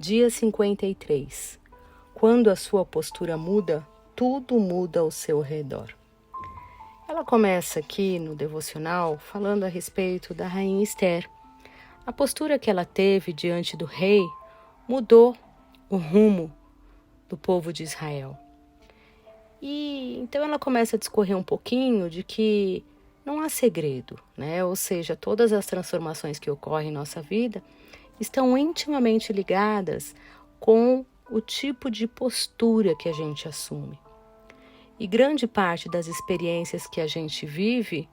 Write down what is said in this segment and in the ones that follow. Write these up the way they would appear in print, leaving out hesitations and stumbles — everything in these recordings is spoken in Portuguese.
Dia 53. Quando a sua postura muda, tudo muda ao seu redor. Ela começa aqui no devocional falando a respeito da rainha Esther. A postura que ela teve diante do rei mudou o rumo do povo de Israel. E então ela começa a discorrer um pouquinho de que não há segredo, né? Ou seja, todas as transformações que ocorrem em nossa vida estão intimamente ligadas com o tipo de postura que a gente assume. E grande parte das experiências que a gente vive,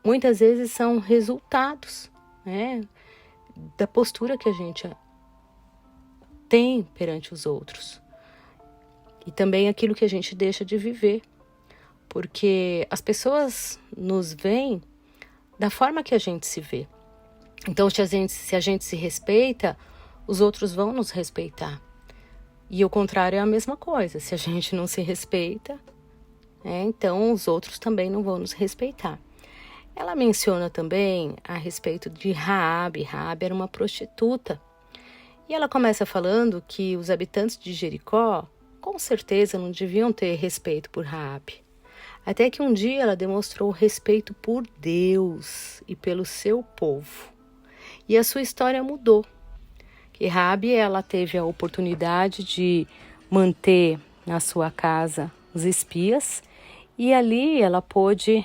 muitas vezes são resultados, né, da postura que a gente tem perante os outros. E também aquilo que a gente deixa de viver. Porque as pessoas nos veem da forma que a gente se vê. Então, se a gente se respeita, os outros vão nos respeitar. E o contrário é a mesma coisa. Se a gente não se respeita, então os outros também não vão nos respeitar. Ela menciona também a respeito de Raabe. Raabe era uma prostituta. E ela começa falando que os habitantes de Jericó, com certeza, não deviam ter respeito por Raabe. Até que um dia ela demonstrou respeito por Deus e pelo seu povo. E a sua história mudou. Que Raabe, ela teve a oportunidade de manter na sua casa os espias e ali ela pôde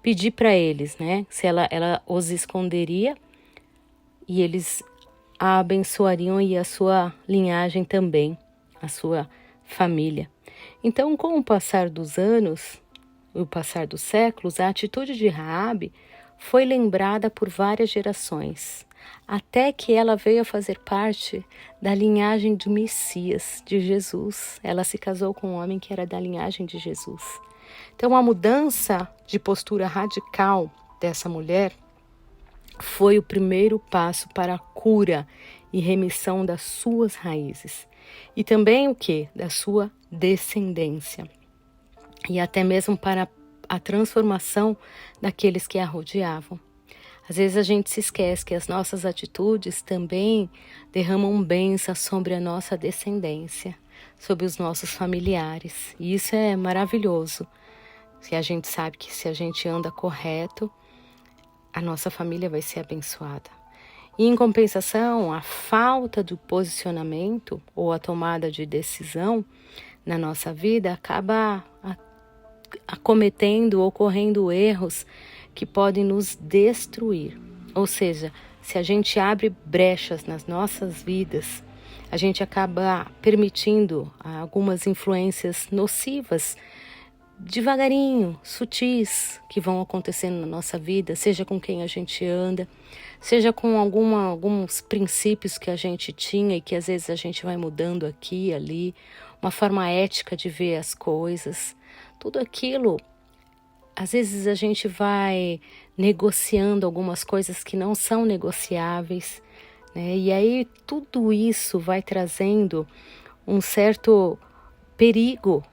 pedir para eles, né, se ela os esconderia e eles a abençoariam e a sua linhagem também, a sua família. Então, com o passar dos anos, o passar dos séculos, a atitude de Raabe foi lembrada por várias gerações, até que ela veio a fazer parte da linhagem do Messias, de Jesus. Ela se casou com um homem que era da linhagem de Jesus. Então, a mudança de postura radical dessa mulher foi o primeiro passo para a cura e remissão das suas raízes. E também o quê? Da sua descendência. E até mesmo para a transformação daqueles que a rodeavam. Às vezes a gente se esquece que as nossas atitudes também derramam bênçãos sobre a nossa descendência, sobre os nossos familiares. E isso é maravilhoso. Se a gente sabe que se a gente anda correto, a nossa família vai ser abençoada. E em compensação, a falta do posicionamento ou a tomada de decisão na nossa vida acaba acometendo, ocorrendo erros que podem nos destruir. Ou seja, se a gente abre brechas nas nossas vidas, a gente acaba permitindo algumas influências nocivas, devagarinho, sutis, que vão acontecendo na nossa vida, seja com quem a gente anda, seja com alguns princípios que a gente tinha e que às vezes a gente vai mudando aqui e ali, uma forma ética de ver as coisas. Tudo aquilo, às vezes a gente vai negociando algumas coisas que não são negociáveis, né? E aí tudo isso vai trazendo um certo perigo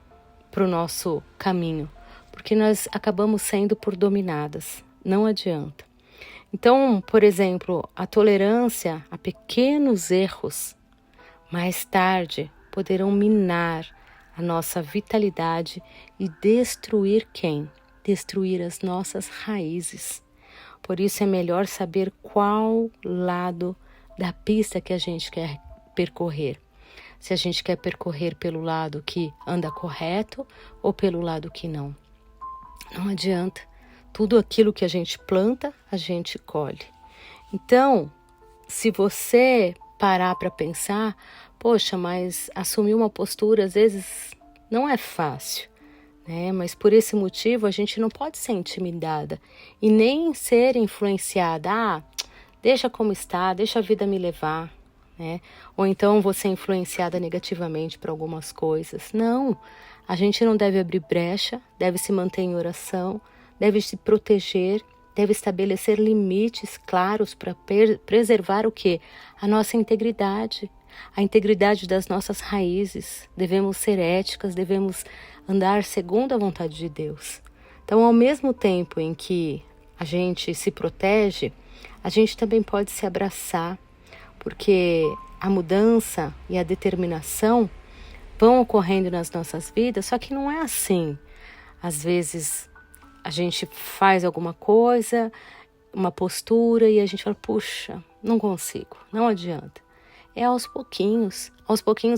para o nosso caminho, porque nós acabamos sendo por dominadas, não adianta. Então, por exemplo, a tolerância a pequenos erros, mais tarde, poderão minar a nossa vitalidade e destruir quem? Destruir as nossas raízes. Por isso é melhor saber qual lado da pista que a gente quer percorrer. Se a gente quer percorrer pelo lado que anda correto ou pelo lado que não. Não adianta. Tudo aquilo que a gente planta, a gente colhe. Então, se você parar para pensar, poxa, mas assumir uma postura às vezes não é fácil, né? Mas por esse motivo a gente não pode ser intimidada e nem ser influenciada. Deixa como está, deixa a vida me levar, né? Ou então você é influenciada negativamente por algumas coisas. Não, a gente não deve abrir brecha, deve se manter em oração, deve se proteger, deve estabelecer limites claros para preservar o quê? A nossa integridade, a integridade das nossas raízes. Devemos ser éticas, devemos andar segundo a vontade de Deus. Então, ao mesmo tempo em que a gente se protege, a gente também pode se abraçar, porque a mudança e a determinação vão ocorrendo nas nossas vidas, só que não é assim. Às vezes a gente faz alguma coisa, uma postura e a gente fala, puxa, não consigo, não adianta. É aos pouquinhos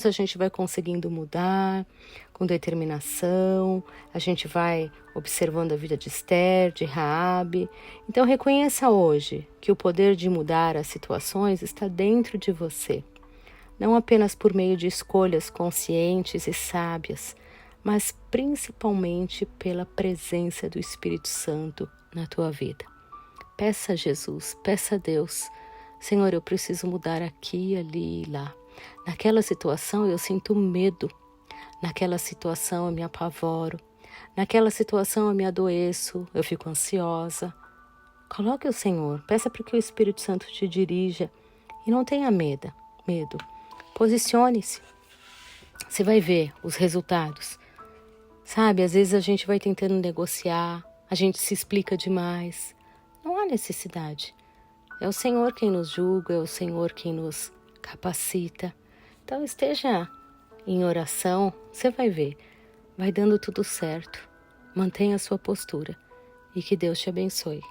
a gente vai conseguindo mudar com determinação, a gente vai observando a vida de Esther, de Raabe. Então reconheça hoje que o poder de mudar as situações está dentro de você, não apenas por meio de escolhas conscientes e sábias, mas principalmente pela presença do Espírito Santo na tua vida. Peça a Jesus, peça a Deus, Senhor, eu preciso mudar aqui, ali e lá. Naquela situação eu sinto medo, naquela situação eu me apavoro, naquela situação eu me adoeço, eu fico ansiosa. Coloque o Senhor, peça para que o Espírito Santo te dirija e não tenha medo. Posicione-se, você vai ver os resultados. Sabe, às vezes a gente vai tentando negociar, a gente se explica demais. Não há necessidade. É o Senhor quem nos julga, é o Senhor quem nos capacita. Então esteja em oração, você vai ver. Vai dando tudo certo. Mantenha a sua postura e que Deus te abençoe.